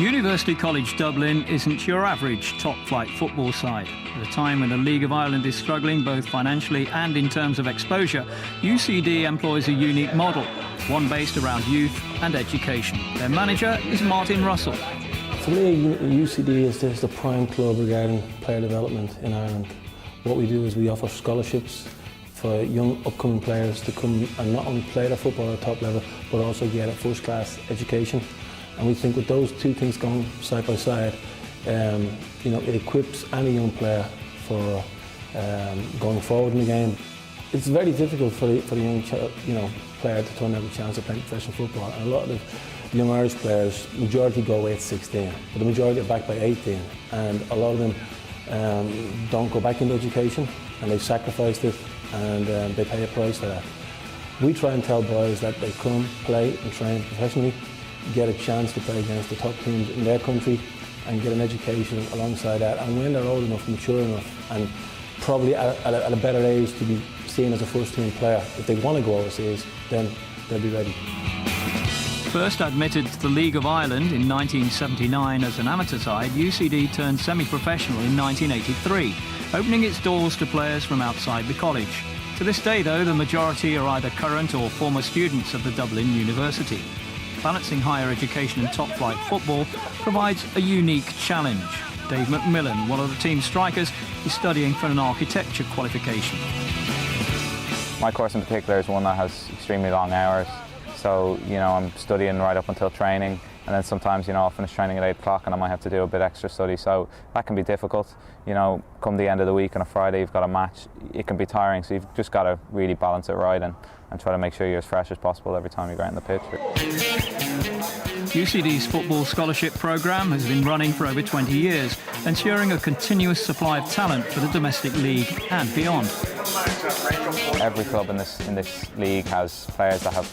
University College Dublin isn't your average top-flight football side. At a time when the League of Ireland is struggling both financially and in terms of exposure, UCD employs a unique model, one based around youth and education. Their manager is Martin Russell. For me, UCD is the prime club regarding player development in Ireland. What we do is we offer scholarships for young upcoming players to come and not only play their football at a top level, but also get a first-class education. And we think with those two things going side by side, it equips any young player for going forward in the game. It's very difficult for the young player to turn out a chance of playing professional football. And a lot of the young Irish players, majority go away at 16, but the majority are back by 18. And a lot of them don't go back into education, and they've sacrificed it, and they pay a price for that. We try and tell boys that they come, play and train professionally, get a chance to play against the top teams in their country and get an education alongside that. And when they're old enough, mature enough, and probably at a better age to be seen as a first-team player, if they want to go overseas, then they'll be ready. First admitted to the League of Ireland in 1979 as an amateur side, UCD turned semi-professional in 1983, opening its doors to players from outside the college. To this day, though, the majority are either current or former students of the Dublin University. Balancing higher education and top-flight football provides a unique challenge. Dave McMillan, one of the team's strikers, is studying for an architecture qualification. My course in particular is one that has extremely long hours. So, I'm studying right up until training, and then sometimes, I'll finish training at 8 o'clock and I might have to do a bit extra study. So that can be difficult. Come the end of the week on a Friday, you've got a match. It can be tiring, so you've just got to really balance it right and try to make sure you're as fresh as possible every time you go out on the pitch. UCD's football scholarship programme has been running for over 20 years, ensuring a continuous supply of talent for the domestic league and beyond. Every club in this league has players that have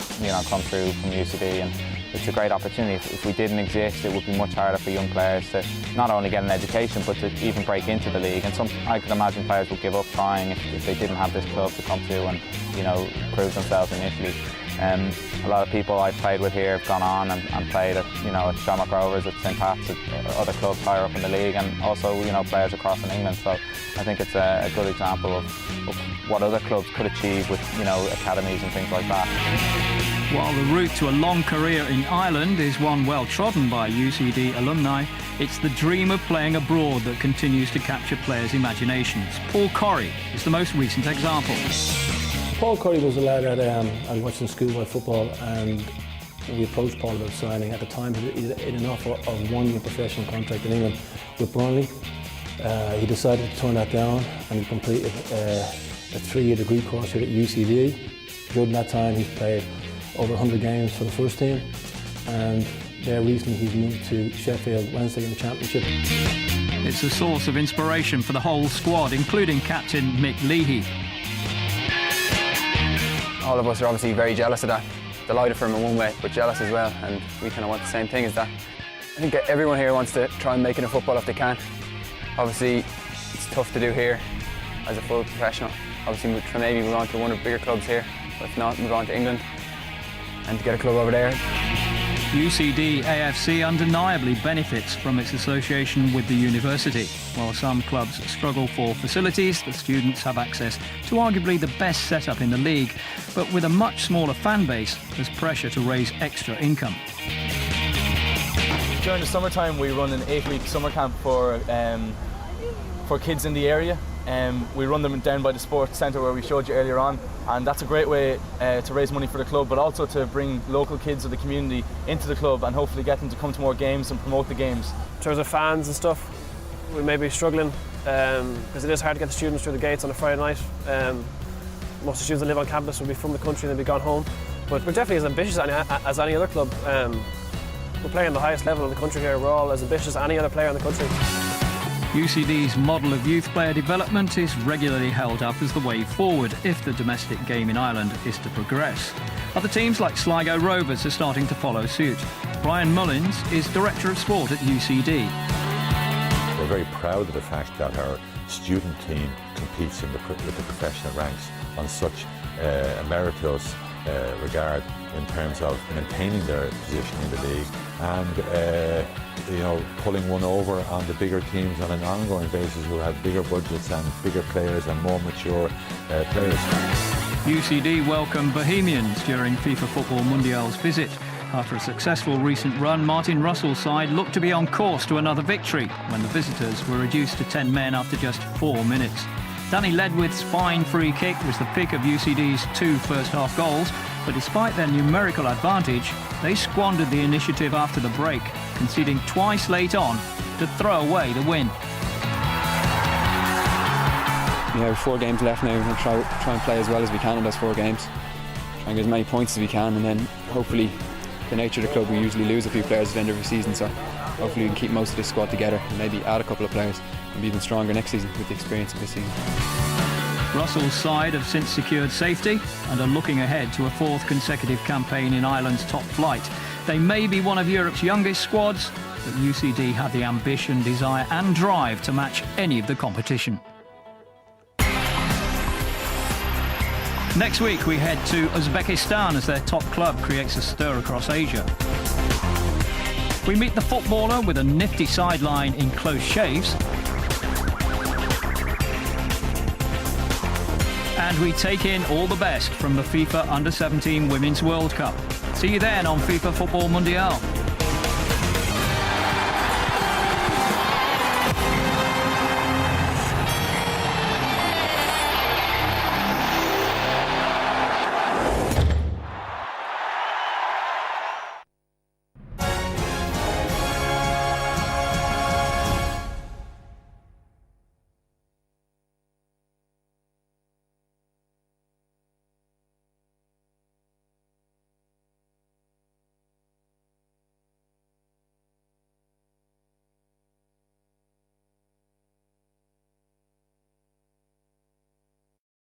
come through from UCD, and it's a great opportunity. If we didn't exist, it would be much harder for young players to not only get an education but to even break into the league. And I could imagine players would give up trying if they didn't have this club to come to and prove themselves initially. A lot of people I've played with here have gone on and played at at Shamrock Rovers, at St Pat's, at other clubs higher up in the league, and also players across in England. So I think it's a good example of what other clubs could achieve with academies and things like that. While the route to a long career in Ireland is one well trodden by UCD alumni, it's the dream of playing abroad that continues to capture players' imaginations. Paul Corrie is the most recent example. Paul Corrie was a lad that I watched in schoolboy football, and we approached Paul about signing. At the time, he had an offer of a 1-year professional contract in England with Burnley. He decided to turn that down, and he completed a 3-year degree course here at UCD. During that time, he's played over 100 games for the first team, and there recently he's moved to Sheffield Wednesday in the Championship. It's a source of inspiration for the whole squad, including captain Mick Leahy. All of us are obviously very jealous of that. Delighted for him in one way, but jealous as well, and we kind of want the same thing as that. I think everyone here wants to try and make it in football if they can. Obviously, it's tough to do here as a full professional. Obviously, maybe move on to one of the bigger clubs here, but if not, move on to England and to get a club over there. UCD AFC undeniably benefits from its association with the university. While some clubs struggle for facilities, the students have access to arguably the best setup in the league. But with a much smaller fan base, there's pressure to raise extra income. During the summertime, we run an 8-week summer camp for kids in the area. We run them down by the sports centre where we showed you earlier on, and that's a great way to raise money for the club, but also to bring local kids of the community into the club and hopefully get them to come to more games and promote the games. In terms of fans and stuff, we may be struggling because it is hard to get the students through the gates on a Friday night. Most of the students that live on campus will be from the country and they'll be gone home, but we're definitely as ambitious as any other club. We're playing at the highest level in the country here. We're all as ambitious as any other player in the country. UCD's model of youth player development is regularly held up as the way forward if the domestic game in Ireland is to progress. Other teams like Sligo Rovers are starting to follow suit. Brian Mullins is Director of Sport at UCD. We're very proud of the fact that our student team competes with the professional ranks on such a meritorious regard in terms of maintaining their position in the league and pulling one over on the bigger teams on an ongoing basis who have bigger budgets and bigger players and more mature players. UCD welcomed Bohemians during FIFA Futbol Mundial's visit. After a successful recent run, Martin Russell's side looked to be on course to another victory when the visitors were reduced to 10 men after just 4 minutes. Danny Ledwith's fine free kick was the pick of UCD's 2 first-half goals, but despite their numerical advantage, they squandered the initiative after the break, conceding twice late on to throw away the win. We have 4 games left now. We're going to try and play as well as we can in those 4 games. Try and get as many points as we can, and then hopefully, the nature of the club, we usually lose a few players at the end of the season, so hopefully we can keep most of this squad together and maybe add a couple of players and be even stronger next season with the experience of this season. Russell's side have since secured safety and are looking ahead to a 4th consecutive campaign in Ireland's top flight. They may be one of Europe's youngest squads, but UCD have the ambition, desire and drive to match any of the competition. Next week we head to Uzbekistan as their top club creates a stir across Asia. We meet the footballer with a nifty sideline in close shaves. And we take in all the best from the FIFA Under-17 Women's World Cup. See you then on FIFA Futbol Mundial.